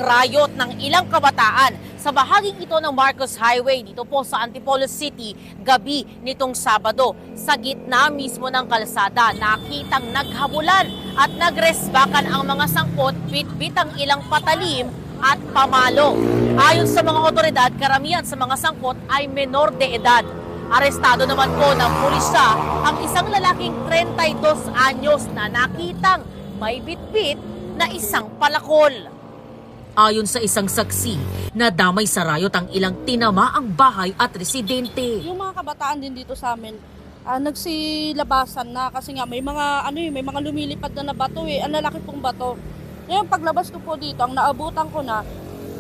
riot ng ilang kabataan sa bahaging ito ng Marcos Highway dito po sa Antipolo City gabi nitong Sabado. Sa gitna mismo ng kalsada, nakitang naghabulan at nagresbakan ang mga sangkot, bitbit ang ilang patalim at pamalo. Ayon sa mga otoridad, karamihan sa mga sangkot ay menor de edad. Arestado naman po ng pulisya ang isang lalaking 32 anyos na nakitang may bitbit na isang palakol. Ayon sa isang saksi, nadamay sa riot ang ilang tinamaang bahay at residente. Yung mga kabataan din dito sa amin, nagsilabasan na kasi nga may mga may mga lumilipad na bato ang lalaki pong bato. Ngayon paglabas ko po dito, ang naabutan ko na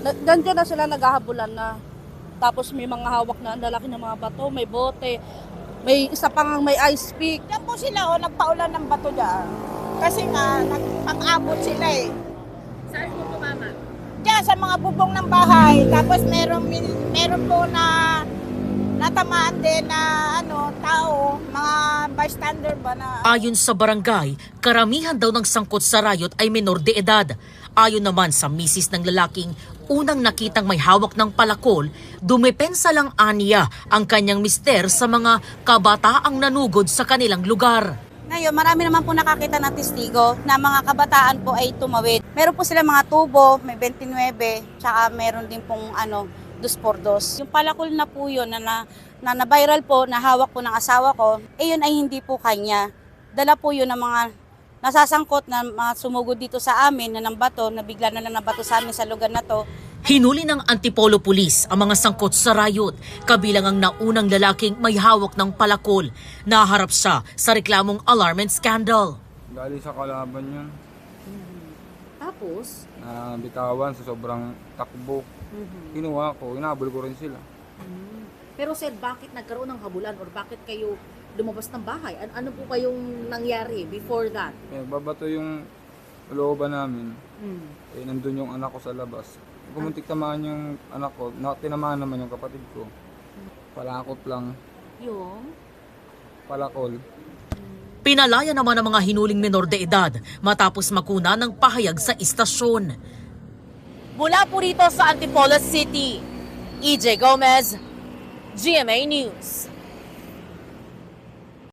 nandiyan na sila naghahabulan na. Tapos may mga hawak na ang lalaki ng mga bato, may bote, may isa pang may ice pick. Diyan po sila nagpaulan ng bato dyan. Kasi nga, pang-abot sila eh. Saan po mama? Diyan sa mga bubong ng bahay. Tapos meron po na natamaan din na tao, mga bystander ba na. Ayon sa barangay, karamihan daw ng sangkot sa riot ay menor de edad. Ayon naman sa misis ng lalaking unang nakitang may hawak ng palakol, dumepensa lang aniya ang kanyang mister sa mga kabataang nanugod sa kanilang lugar. Ngayon, marami naman po nakakita ng testigo na mga kabataan po ay tumawid. Meron po sila mga tubo, may 29, tsaka meron din pong 2x2. Yung palakol na po yun na na-viral po, na hawak po ng asawa ko, yun ay hindi po kanya. Dala po yun ng mga nasasangkot na mga sumugod dito sa amin na ng bato, na bigla na lang nabato sa amin sa lugar na to. Hinuli ng Antipolo Police ang mga sangkot sa riot, kabilang ang naunang lalaking may hawak ng palakol. Naharap siya sa reklamong alarm and scandal. Galing sa kalaban yun. Tapos? Bitawan sa sobrang takbo. Kinuha ko, inabol ko rin sila. Pero sir, bakit nagkaroon ng habulan or bakit kayo lumabas ng bahay? Ano po kayong nangyari before that? Babato yung looban namin. Nandun yung anak ko sa labas. Kumuntik tamaan yung anak ko, tinamaan naman yung kapatid ko. Palakot lang. Yung? Palakol. Pinalaya naman ang mga hinuling menor de edad matapos makuna ng pahayag sa istasyon. Mula po rito sa Antipolo City, EJ Gomez, GMA News.